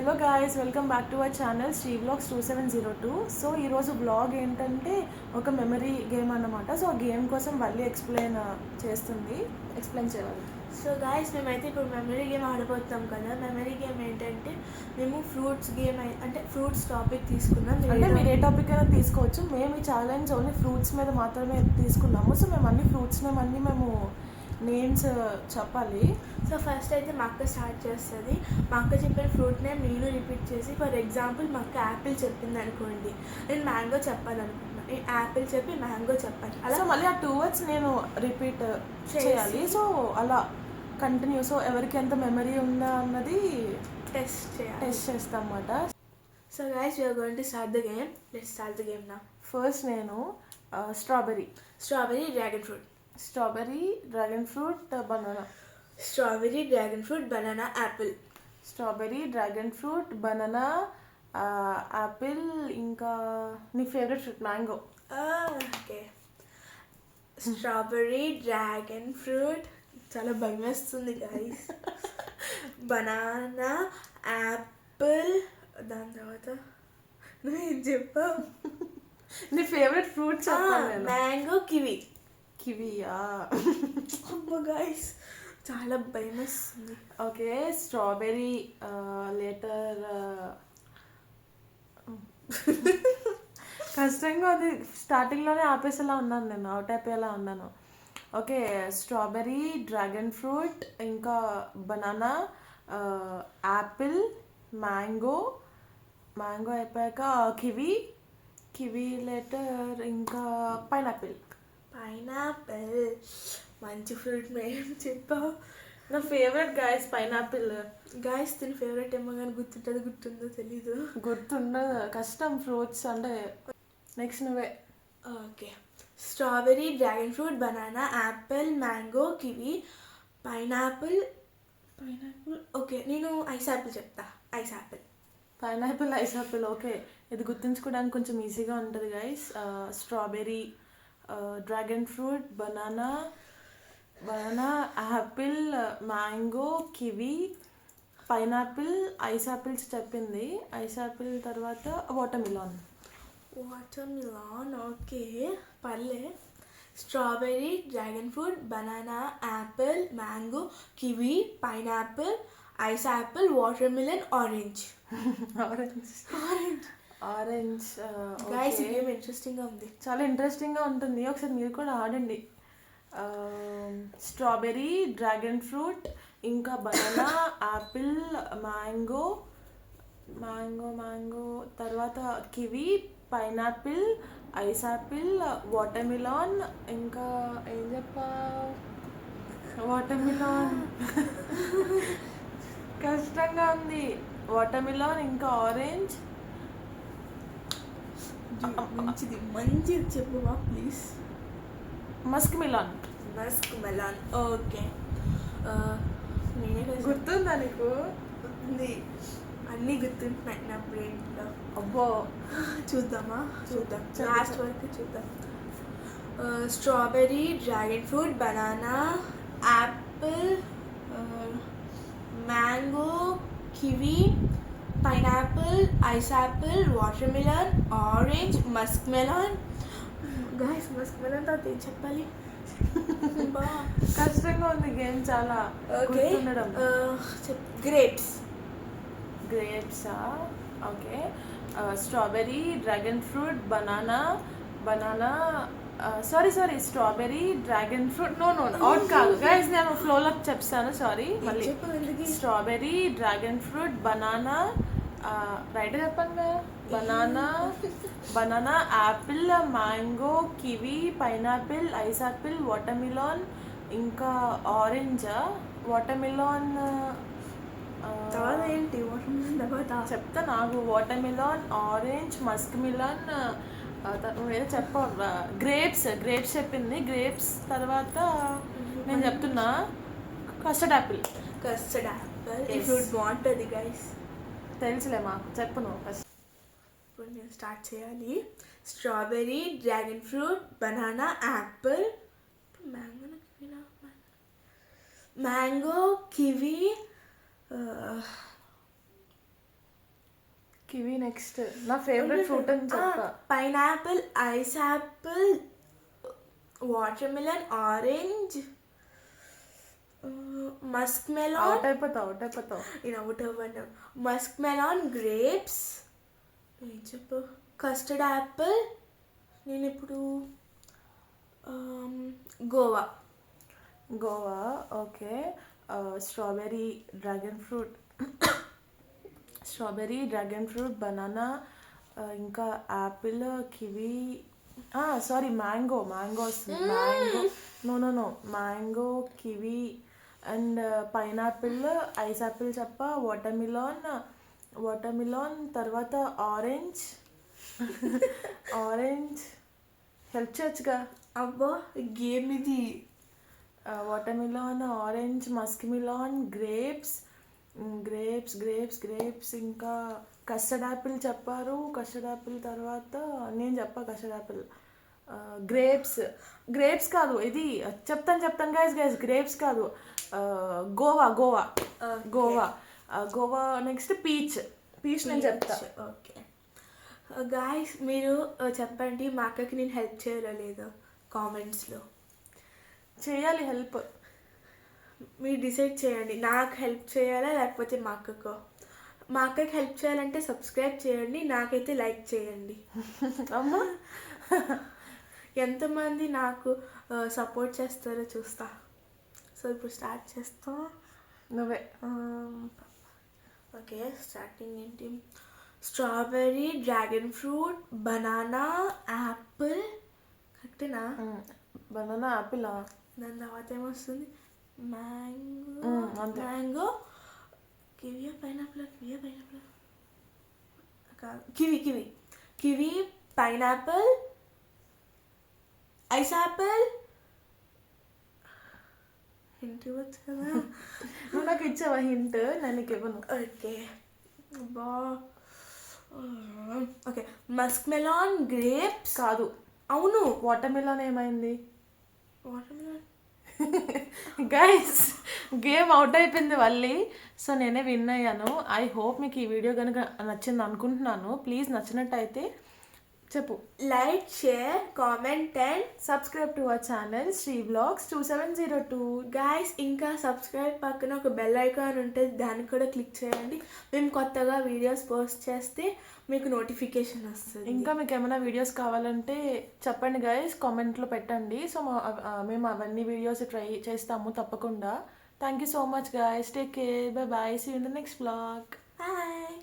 Hello guys, welcome back to our channel Sri vlogs 2702. So ఈరోజు blog ఏంటంటే ఒక memory game అన్నమాట. సో ఆ గేమ్ కోసం మళ్ళీ ఎక్స్ప్లెయిన్ చేయాలి. సో గాయస్, మేమైతే ఇప్పుడు మెమరీ గేమ్ ఆడబోతున్నాం కదా. మెమరీ గేమ్ ఏంటంటే మేము ఫ్రూట్స్ గేమ్ అంటే ఫ్రూట్స్ టాపిక్ తీసుకున్నాం. అంటే మీరు ఏ టాపిక్ అయినా తీసుకోవచ్చు. మేము ఈ ఛాలెంజ్ ఓన్లీ ఫ్రూట్స్ మీద మాత్రమే తీసుకున్నాము. సో మేము అన్ని ఫ్రూట్స్ మేము నేమ్స్ చెప్పాలి. సో ఫస్ట్ అయితే మా అక్క స్టార్ట్ చేస్తుంది. మా అక్క చెప్పిన ఫ్రూట్ నేమ్ నేను రిపీట్ చేసి, ఫర్ ఎగ్జాంపుల్ మా అక్క యాపిల్ చెప్పింది అనుకోండి, నేను మ్యాంగో చెప్పాలనుకుంటున్నాను. నేను యాపిల్ చెప్పి మ్యాంగో చెప్పాలి. అలా మళ్ళీ ఆ 2 words నేను రిపీట్ చేయాలి. సో అలా కంటిన్యూ. సో ఎవరికి ఎంత మెమరీ ఉందా అన్నది టెస్ట్ చేస్తాం అన్నమాట. So guys, we're going to start the game. Let's start the game now. First నేను strawberry, dragon fruit, strawberry, dragon fruit, banana, strawberry, dragon fruit, banana, apple, strawberry, dragon fruit, banana, apple, ఇంకా నీ favourite fruit mango. Okay. Strawberry, dragon fruit, చాలా భయం వేస్తుంది guys. Banana, apple, దాని తర్వాత నువ్వేం చెప్పావు? నీ ఫేవరెట్ ఫ్రూట్ చెప్పాలి. మ్యాంగో, కివియా? అమ్మ గైస్, చాలా భయం వేస్తుంది. ఓకే, స్ట్రాబెరీ, లేటర్ కష్టంగా ఉంది. స్టార్టింగ్లోనే ఆపేసేలా ఉన్నాను, నేను అవుట్ అయిపోయేలా ఉన్నాను. ఓకే, స్ట్రాబెరీ, డ్రాగన్ ఫ్రూట్, ఇంకా బనానా, యాపిల్, మ్యాంగో అయిపోయాక కివి లేటర్, ఇంకా పైనాపిల్. మంచి ఫ్రూట్ మేం చెప్పావు. నా ఫేవరెట్ గాయస్ పైనాపిల్. గాయస్ తిని ఫేవరెట్ ఏమో కానీ గుర్తుందో తెలీదు. గుర్తుండదు, కష్టం ఫ్రూట్స్ అంటే. నెక్స్ట్ నువ్వే. Okay, strawberry, dragon fruit, banana, apple, mango, kiwi, pineapple. Okay, నేను ఐస్ యాపిల్ చెప్తా. Pineapple, ice Apple. ఓకే, ఇది గుర్తుంచుకోవడానికి కొంచెం ఈజీగా ఉంటుంది guys. Strawberry, dragon fruit, banana, apple, mango, kiwi, pineapple, ice apples చెప్పింది. ఐస్ యాపిల్ తర్వాత వాటర్మిలాన్. ఓకే, పర్లే. Strawberry, dragon fruit, banana, apple, mango, kiwi, pineapple, ice apple, watermelon, orange. Guys game ఇంట్రెస్టింగ్గా ఉంది, చాలా ఇంట్రెస్టింగ్గా ఉంటుంది. ఒకసారి మీరు కూడా ఆడండి. స్ట్రాబెరీ, డ్రాగన్ ఫ్రూట్, ఇంకా బనానా, యాపిల్, మ్యాంగో, తర్వాత kiwi, pineapple, ice apple, watermelon, ఇంకా ఏం చెప్పా, వాటర్మిలాన్. కష్టంగా ఉంది. వాటర్మిలాన్, ఇంకా ఆరెంజ్. మంచిది చెప్పువా ప్లీజ్. Musk melon. ఓకే, నేనే గుర్తుందా నీకు? ఉంది, అన్నీ గుర్తుంటున్నాయి నా బ్రెయిన్లో. అబ్బో, చూద్దాం లాస్ట్ వరకు చూద్దాం. Strawberry, dragon fruit, banana, apple, mango, kiwi, pineapple, ice apple, watermelon, orange, musk melon. Guys, musk melon తర్వాత ఏం చెప్పాలి? కష్టంగా ఉంది గేమ్ చాలా. ఓకే, గ్రేప్సా? Okay, strawberry, dragon fruit, banana, sorry strawberry, dragon fruit. No out కాదు గైస్, నేను ఫ్లోలో చెప్తాను. సారీ, మళ్ళీ. Strawberry, dragon fruit, banana, right చెప్పాను కదా. Banana, apple, mango, kiwi, pineapple, ice apple, watermelon, ఇంకా ఆరెంజ్. వాటర్మిలాన్ ఏంటి? చెప్తా నాకు. వాటర్మిలాన్, ఆరెంజ్, మస్క్ మిలాన్, ఏదో చెప్పా. గ్రేప్స్ చెప్పింది. గ్రేప్స్ తర్వాత నేను చెప్తున్నా కస్టర్డ్ యాపిల్. ఈ ఫ్రూట్ బాగుంటుంది గైస్. తెలుసులే మాకు, చెప్పు నువ్వు ఫస్ట్. ఇప్పుడు నేను స్టార్ట్ చేయాలి. Strawberry, dragon fruit, banana, apple, mango, kiwi, kiwi next. నా ఫేవరెట్ ఫ్రూట్ అని చెప్పా. Pineapple, ice apple, watermelon, orange, musk melon. Out అయిపోతావు. నేను అవుట్ అవ్వను. మస్క్ మెలాన్, గ్రేప్స్, ఏం చెప్పు, కస్టర్డ్ యాపిల్. నేను ఇప్పుడు guava. Okay. Strawberry, dragon fruit, banana, ఇంకా యాపిల్, కివి, సారీ మ్యాంగో వస్తుంది. No mango, kiwi and pineapple, ice apple చెప్ప, వాటర్మిలాన్, తర్వాత ఆరెంజ్ హెల్ప్ చేయొచ్చుగా. అబ్బా గేమ్ ఇది. Watermelon, orange, musk melon, grapes, ఇంకా కస్టర్డ్ యాపిల్ చెప్పారు. కస్టర్డ్ యాపిల్ తర్వాత నేను కస్టర్డ్ యాపిల్. గ్రేప్స్ కాదు, ఇది చెప్తాను గైస్. గ్రేప్స్ కాదు, గోవా నెక్స్ట్ పీచ్ నేను చెప్తా. ఓకే గాయస్, మీరు చెప్పండి మా అక్కకి నేను హెల్ప్ చేయాలో లేదో కామెంట్స్లో. చేయాలి హెల్ప్. మీరు డిసైడ్ చేయండి, నాకు హెల్ప్ చేయాలా లేకపోతే మా అక్కకో. మా అక్కకి హెల్ప్ చేయాలంటే సబ్స్క్రైబ్ చేయండి, నాకైతే లైక్ చేయండి. అమ్మా ఎంతమంది నాకు సపోర్ట్ చేస్తారో చూస్తా. సో ఇప్పుడు స్టార్ట్ చేస్తా. నువ్వే. ఓకే, స్టార్టింగ్ ఏంటి? Strawberry, dragon fruit, banana, apple. కరెక్టేనా? Banana, apple. దాని తర్వాత ఏమొస్తుంది? Mango, kiwi, pineapple, kiwi, pineapple, ice apple. Hint ఇవ్వచ్చు కదా. నువ్వు నాకు ఇచ్చావా హింట్? నేను నీకు ఇవ్వను. Okay okay, musk melon, grapes. కాదు. అవును, వాటర్మిలాన్ ఏమైంది? వాటర్మిలాన్. గైస్ గేమ్ అవుట్ అయిపోయింది మళ్ళీ. సో నేనే విన్ అయ్యాను. ఐ హోప్ మీకు ఈ వీడియో కనుక నచ్చింది అనుకుంటున్నాను. ప్లీజ్ నచ్చినట్టయితే చెప్పు. Like, share, comment and subscribe to our channel Sri vlogs 2702. Guys, ఇంకా సబ్స్క్రైబ్ పక్కన ఒక బెల్ ఐకాన్ ఉంటుంది, దాన్ని కూడా క్లిక్ చేయండి. మేము కొత్తగా వీడియోస్ పోస్ట్ చేస్తే మీకు నోటిఫికేషన్ వస్తుంది. ఇంకా మీకు ఏమైనా వీడియోస్ కావాలంటే చెప్పండి గైస్, కామెంట్లో పెట్టండి. సో మేము అవన్నీ వీడియోస్ ట్రై చేస్తాము తప్పకుండా. Thank you so much guys. Take care. Bye. See you in the next vlog. Bye.